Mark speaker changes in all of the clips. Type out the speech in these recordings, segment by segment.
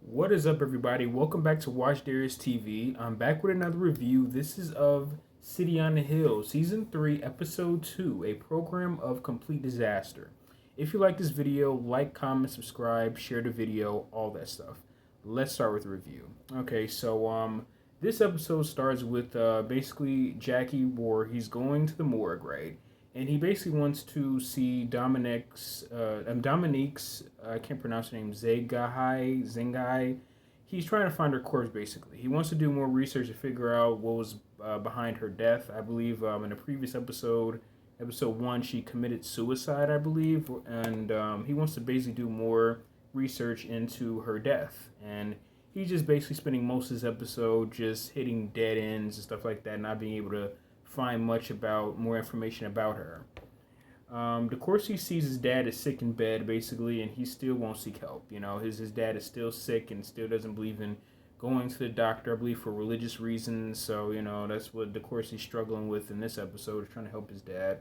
Speaker 1: What is up, everybody? Welcome back to Watch Darius TV. I'm back with another review. This is of City on the Hill, Season 3, Episode 2, a program of complete disaster. If you like this video, like, comment, subscribe, share the video, all that stuff. Let's start with the review. Okay, so this episode starts with basically Jackie Ward. He's going to the morgue, right? And he basically wants to see Dominique's, I can't pronounce her name, Zengai. He's trying to find her corpse, basically. He wants to do more research to figure out what was behind her death. I believe in a previous episode, episode 1, she committed suicide, I believe. And he wants to basically do more research into her death. And he's just basically spending most of this episode just hitting dead ends and stuff like that, not being able to find much about more information about her. Of course, he sees his dad is sick in bed, basically, and he still won't seek help. You know, his dad is still sick and still doesn't believe in going to the doctor, I believe, for religious reasons. So, you know, that's what, of course, he's struggling with in this episode, is trying to help his dad.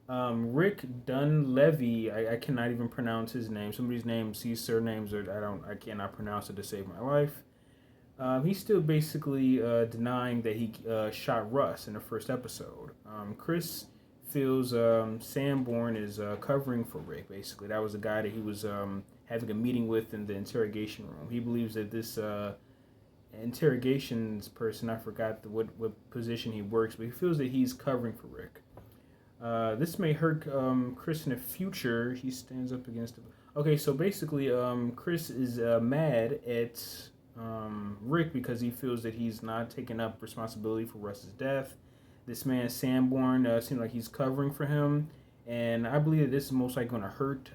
Speaker 1: Rick Dunn Levy, I cannot even pronounce his name. Somebody's names, these surnames, I cannot pronounce it to save my life. He's still basically denying that he shot Russ in the first episode. Chris feels Sanborn is covering for Rick, basically. That was the guy that he was having a meeting with in the interrogation room. He believes that this interrogations person, I forgot what position he works, but he feels that he's covering for Rick. This may hurt Chris in the future. He stands up against him. Okay, so basically, Chris is mad at Rick because he feels that he's not taking up responsibility for Russ's death. This man Sanborn seems like he's covering for him, and I believe that this is most likely going to hurt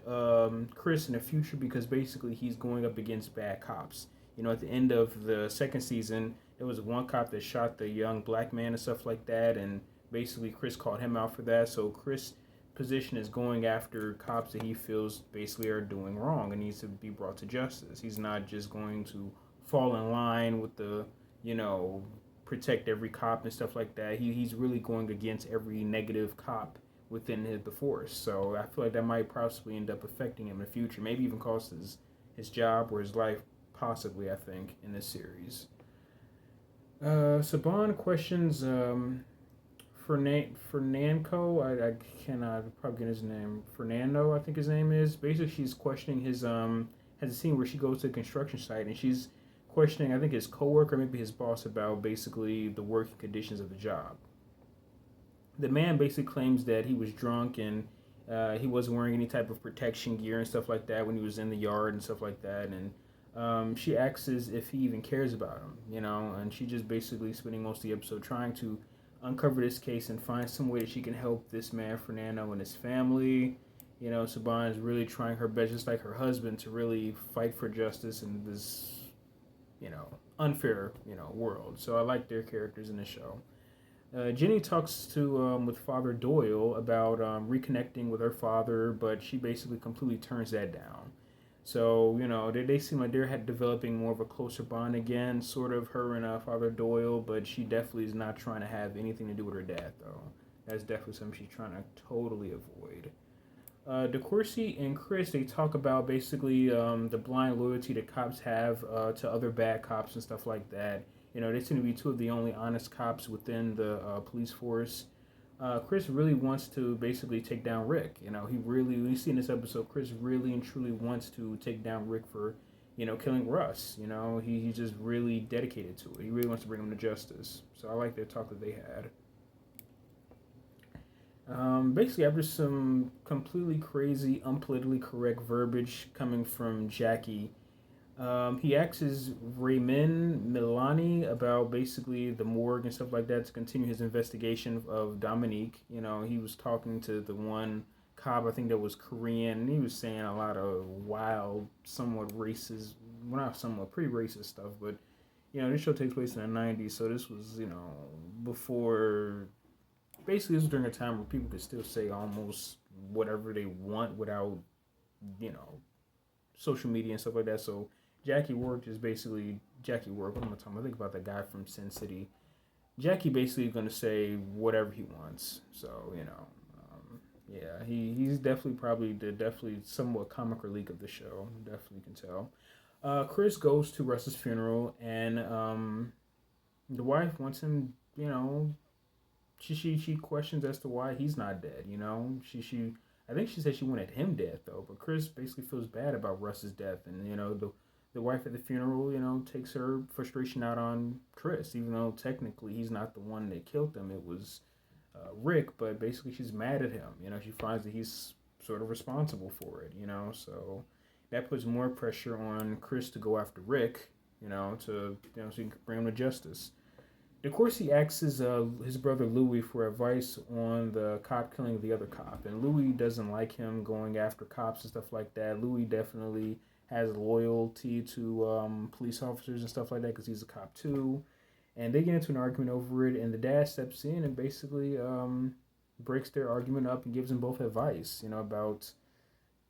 Speaker 1: Chris in the future because basically he's going up against bad cops. You know, at the end of the second season, there was one cop that shot the young black man and stuff like that, and basically Chris called him out for that. So Chris' position is going after cops that he feels basically are doing wrong and needs to be brought to justice. He's not just going to fall in line with the, protect every cop and stuff like that. He's really going against every negative cop within the force. So I feel like that might possibly end up affecting him in the future. Maybe even cost his job or his life, possibly, I think, in this series. Saban questions Fernanco. I cannot probably get his name. Fernando, I think his name is. Basically, she's questioning his has a scene where she goes to the construction site and she's questioning, I think, his coworker, maybe his boss, about basically the working conditions of the job. The man basically claims that he was drunk and he wasn't wearing any type of protection gear and stuff like that when he was in the yard and stuff like that. And she asks if he even cares about him, and she just basically spending most of the episode trying to uncover this case and find some way that she can help this man, Fernando, and his family. Saban is really trying her best, just like her husband, to really fight for justice in this unfair, world. So I like their characters in the show. Jenny talks to with Father Doyle about reconnecting with her father, but she basically completely turns that down. So they seem like they're developing more of a closer bond again, sort of, her and Father Doyle. But she definitely is not trying to have anything to do with her dad, though. That's definitely something she's trying to totally avoid. DeCourcy and Chris, they talk about basically the blind loyalty that cops have to other bad cops and stuff like that. They seem to be two of the only honest cops within the police force. Chris really wants to basically take down Rick. We see in this episode, Chris really and truly wants to take down Rick for, killing Russ. He's just really dedicated to it. He really wants to bring him to justice. So I like their talk that they had. Basically, after some completely crazy, unpolitically correct verbiage coming from Jackie, he asks Raymond Milani about basically the morgue and stuff like that to continue his investigation of Dominique. He was talking to the one cop, I think that was Korean, and he was saying a lot of wild, somewhat racist, well, not somewhat, pretty racist stuff, but, this show takes place in the 90s, so this was, before. Basically, this was during a time where people could still say almost whatever they want without, social media and stuff like that. So Jackie Ward is basically Jackie Ward. What am I talking about? I think about the guy from Sin City. Jackie basically is going to say whatever he wants. So, Yeah, he's definitely probably the definitely somewhat comic relief of the show. Definitely can tell. Chris goes to Russ's funeral, and the wife wants him. She questions as to why he's not dead. She I think she said she wanted him dead though, but Chris basically feels bad about Russ's death, and the wife at the funeral takes her frustration out on Chris, even though technically he's not the one that killed him. It was Rick, but basically she's mad at him. She finds that he's sort of responsible for it. So that puts more pressure on Chris to go after Rick. So he can bring him to justice. Of course, he asks his brother Louis for advice on the cop killing the other cop, and Louis doesn't like him going after cops and stuff like that. Louis definitely has loyalty to police officers and stuff like that because he's a cop too, and they get into an argument over it. And the dad steps in and basically breaks their argument up and gives them both advice, about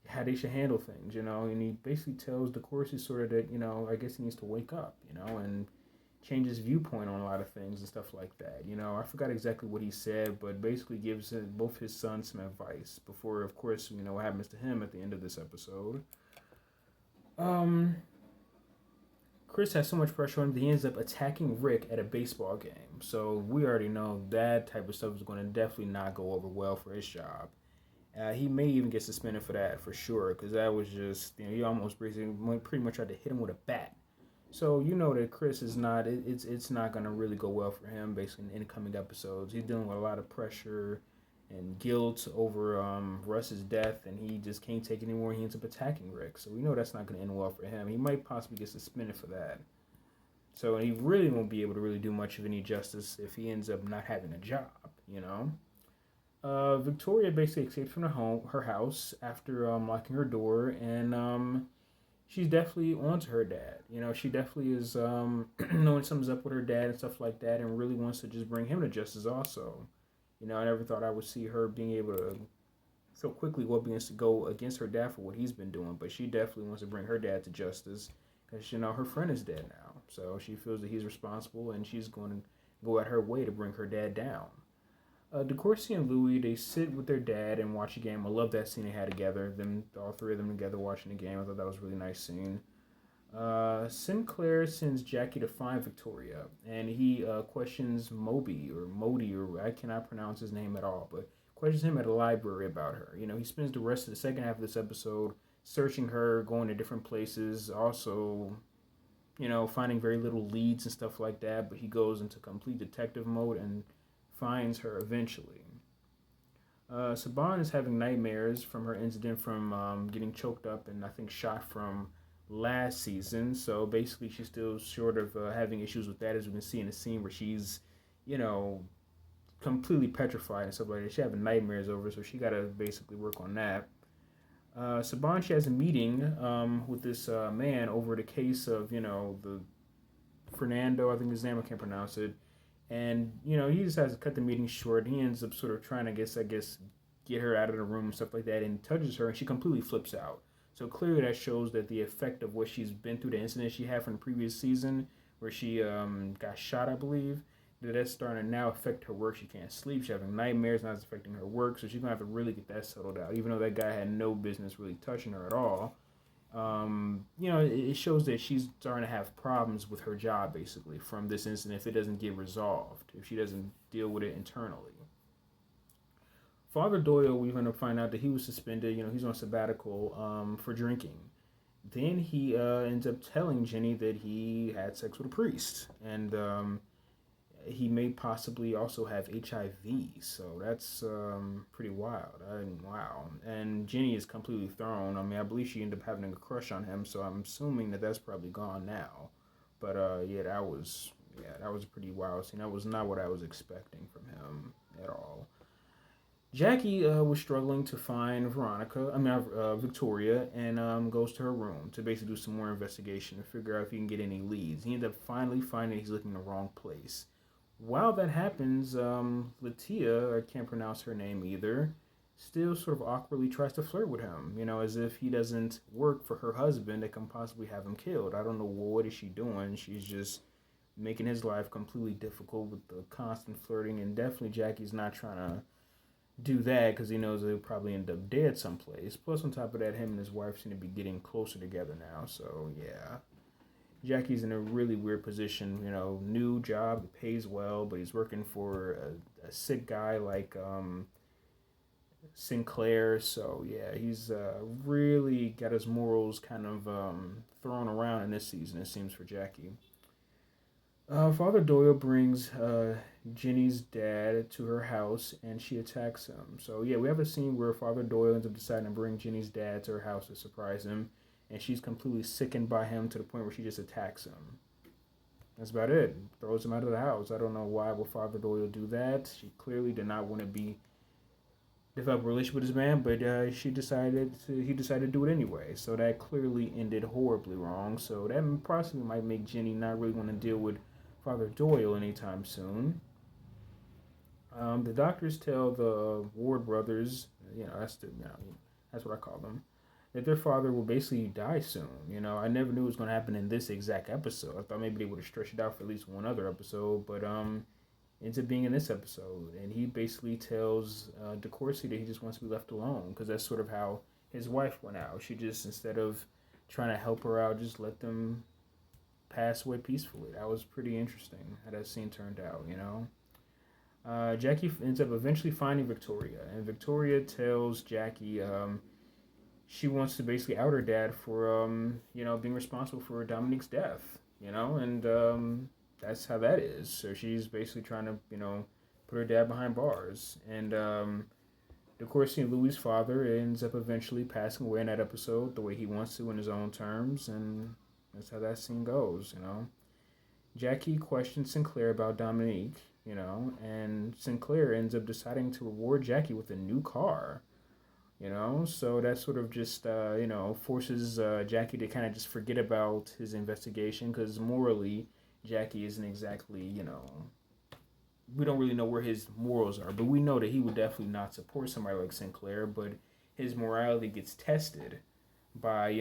Speaker 1: how they should handle things, and he basically tells the Corsi sort of that, I guess he needs to wake up, and change his viewpoint on a lot of things and stuff like that. I forgot exactly what he said, but basically gives both his sons some advice before, of course, what happens to him at the end of this episode. Chris has so much pressure on him that he ends up attacking Rick at a baseball game. So we already know that type of stuff is going to definitely not go over well for his job. He may even get suspended for that for sure, because that was just, he almost basically pretty much tried to hit him with a bat. So that Chris is not. It's not gonna really go well for him. Basically, in incoming episodes, he's dealing with a lot of pressure and guilt over Russ's death, and he just can't take it anymore. He ends up attacking Rick. So we know that's not gonna end well for him. He might possibly get suspended for that. So he really won't be able to really do much of any justice if he ends up not having a job. Victoria basically escapes from her house after locking her door, and she's definitely onto her dad. She definitely is knowing something's up with her dad and stuff like that, and really wants to just bring him to justice also. I never thought I would see her being able to so quickly go against her dad for what he's been doing, but she definitely wants to bring her dad to justice because, her friend is dead now. So she feels that he's responsible, and she's going to go out her way to bring her dad down. DeCourcy and Louis, they sit with their dad and watch a game. I love that scene they had together. All three of them together watching the game. I thought that was a really nice scene. Sinclair sends Jackie to find Victoria, and he questions Modi, or I cannot pronounce his name at all, but questions him at a library about her. He spends the rest of the second half of this episode searching her, going to different places, also, finding very little leads and stuff like that, but he goes into complete detective mode and finds her eventually. Saban is having nightmares from her incident from getting choked up and I think shot from last season. So basically she's still sort of having issues with that, as we can see in the scene where she's, completely petrified and stuff like that. She's having nightmares over, so she got to basically work on that. Saban, she has a meeting with this man over the case of, the Fernando, I think his name, I can't pronounce it. And, he just has to cut the meeting short. He ends up sort of trying to, I guess, get her out of the room and stuff like that, and touches her, and she completely flips out. So clearly that shows that the effect of what she's been through, the incident she had from the previous season, where she got shot, I believe, that's starting to now affect her work. She can't sleep. She's having nightmares, now it's affecting her work, so she's going to have to really get that settled out, even though that guy had no business really touching her at all. It shows that she's starting to have problems with her job, basically, from this incident if it doesn't get resolved, if she doesn't deal with it internally. Father Doyle, we're going to find out that he was suspended, he's on sabbatical for drinking. Then he ends up telling Jenny that he had sex with a priest, and he may possibly also have HIV, so that's pretty wild. Wow. And Jenny is completely thrown. I believe she ended up having a crush on him, so I'm assuming that that's probably gone now. But that was a pretty wild scene. That was not what I was expecting from him at all. Jackie was struggling to find Victoria, and goes to her room to basically do some more investigation and figure out if he can get any leads. He ended up finally finding he's looking in the wrong place. While that happens, Latia, I can't pronounce her name either, still sort of awkwardly tries to flirt with him, as if he doesn't work for her husband that can possibly have him killed. I don't know, what is she doing? She's just making his life completely difficult with the constant flirting, and definitely Jackie's not trying to, do that because he knows they'll probably end up dead someplace. Plus, on top of that, him and his wife seem to be getting closer together now. So yeah, Jackie's in a really weird position. New job, it pays well, but he's working for a sick guy like Sinclair. So yeah, he's really got his morals kind of thrown around in this season. It seems for Jackie. Father Doyle brings Jenny's dad to her house and she attacks him. So, yeah, we have a scene where Father Doyle ends up deciding to bring Jenny's dad to her house to surprise him. And she's completely sickened by him to the point where she just attacks him. That's about it. Throws him out of the house. I don't know why would Father Doyle do that. She clearly did not want to develop a relationship with this man, but he decided to do it anyway. So that clearly ended horribly wrong. So that possibly might make Jenny not really want to deal with Father Doyle anytime soon. The doctors tell the Ward brothers, that's what I call them, that their father will basically die soon. I never knew it was going to happen in this exact episode. I thought maybe they would have stretched it out for at least one other episode, but ends up being in this episode. And he basically tells DeCourcy that he just wants to be left alone because that's sort of how his wife went out. She just, instead of trying to help her out, just let them pass away peacefully. That was pretty interesting how that scene turned out, Jackie ends up eventually finding Victoria, and Victoria tells Jackie she wants to basically out her dad for, being responsible for Dominique's death, and that's how that is. So she's basically trying to, put her dad behind bars. And, of course, Louis' father ends up eventually passing away in that episode the way he wants to in his own terms, and that's how that scene goes, Jackie questions Sinclair about Dominique, and Sinclair ends up deciding to reward Jackie with a new car, so that sort of just, forces Jackie to kind of just forget about his investigation because morally, Jackie isn't exactly, we don't really know where his morals are, but we know that he would definitely not support somebody like Sinclair, but his morality gets tested by,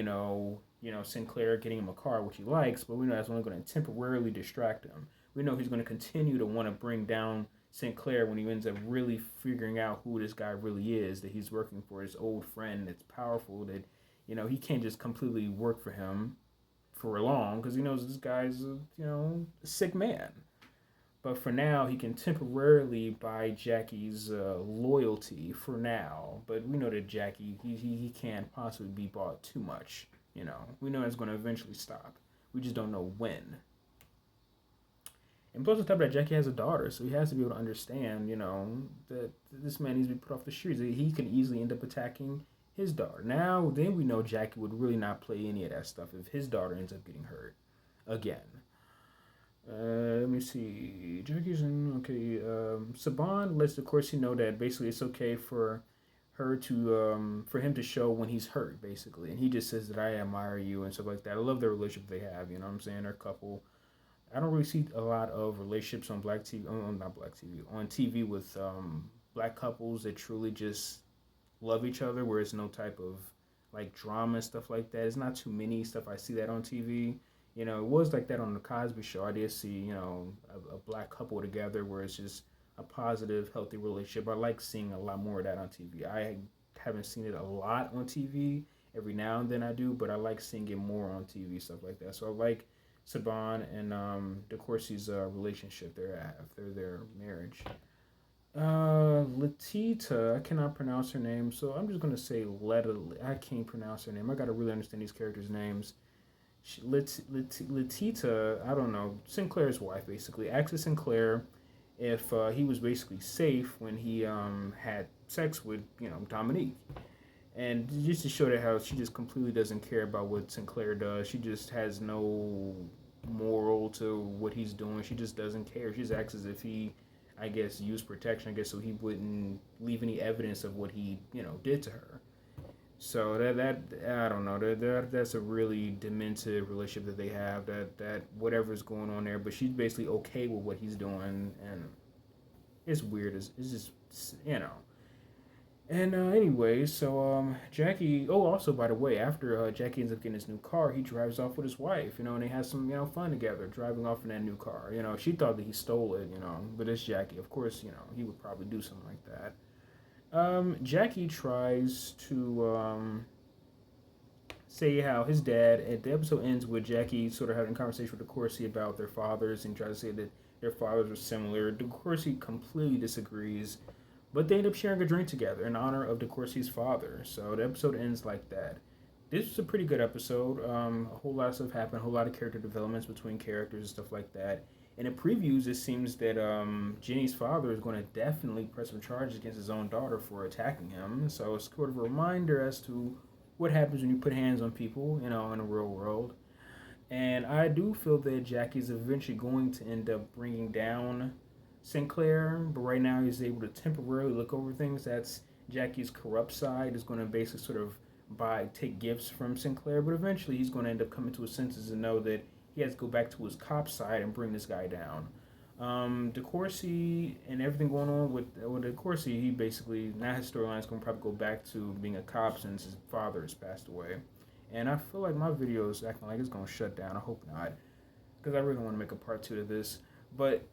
Speaker 1: Sinclair getting him a car, which he likes, but we know that's only going to temporarily distract him. We know he's going to continue to want to bring down Sinclair when he ends up really figuring out who this guy really is, that he's working for his old friend that's powerful, that, he can't just completely work for him for long because he knows this guy's, a sick man. But for now, he can temporarily buy Jackie's loyalty for now. But we know that Jackie, he can't possibly be bought too much. We know it's going to eventually stop. We just don't know when. And plus, on top of that, Jackie has a daughter, so he has to be able to understand, that this man needs to be put off the streets. He can easily end up attacking his daughter. Now, then we know Jackie would really not play any of that stuff if his daughter ends up getting hurt again. Let me see. Jackie's in, okay. Saban lets DeCourcy know that basically it's okay for her to, for him to show when he's hurt, basically. And he just says that I admire you and stuff like that. I love the relationship they have, you know what I'm saying? They're a couple. I don't really see a lot of relationships on black TV, not black TV, on TV with black couples that truly just love each other, where it's no type of like drama and stuff like that. It's not too many stuff I see that on TV. It was like that on the Cosby Show. I did see, a black couple together where it's just a positive, healthy relationship. I like seeing a lot more of that on TV. I haven't seen it a lot on TV. Every now and then I do, but I like seeing it more on TV, stuff like that. So I like Saban and DeCourcy's relationship their marriage. Latita, I cannot pronounce her name, so I'm just going to say I can't pronounce her name. I got to really understand these characters' names. Latita, I don't know, Sinclair's wife, basically, asks Sinclair if he was basically safe when he had sex with, Dominique. And just to show that how she just completely doesn't care about what Sinclair does. She just has no moral to what he's doing. She just doesn't care. She just acts as if he, I guess, used protection, so he wouldn't leave any evidence of what he, did to her. So that I don't know, that's a really demented relationship that they have, that whatever's going on there, but she's basically okay with what he's doing, and it's weird. It's just, And anyway, so Jackie, also by the way, after Jackie ends up getting his new car, he drives off with his wife, and they have some, fun together, driving off in that new car. She thought that he stole it, but it's Jackie. Of course, he would probably do something like that. Jackie tries to say how his dad, at the episode ends with Jackie sort of having a conversation with DeCourcy about their fathers and tries to say that their fathers were similar. DeCourcy completely disagrees, but they end up sharing a drink together in honor of DeCourcy's father. So the episode ends like that. This was a pretty good episode. A whole lot of stuff happened, a whole lot of character developments between characters and stuff like that. In the previews, it seems that Jenny's father is going to definitely press some charges against his own daughter for attacking him. So it's sort of a reminder as to what happens when you put hands on people, in the real world. And I do feel that Jackie's eventually going to end up bringing down Sinclair, but right now he's able to temporarily look over things. That's Jackie's corrupt side is going to basically sort of take gifts from Sinclair, but eventually he's going to end up coming to his senses and know that he has to go back to his cop side and bring this guy down. DeCourcy and everything going on with DeCourcy, he basically, now his storyline is going to probably go back to being a cop since his father has passed away. And I feel like my video is acting like it's going to shut down. I hope not, because I really want to make a part 2 of this. But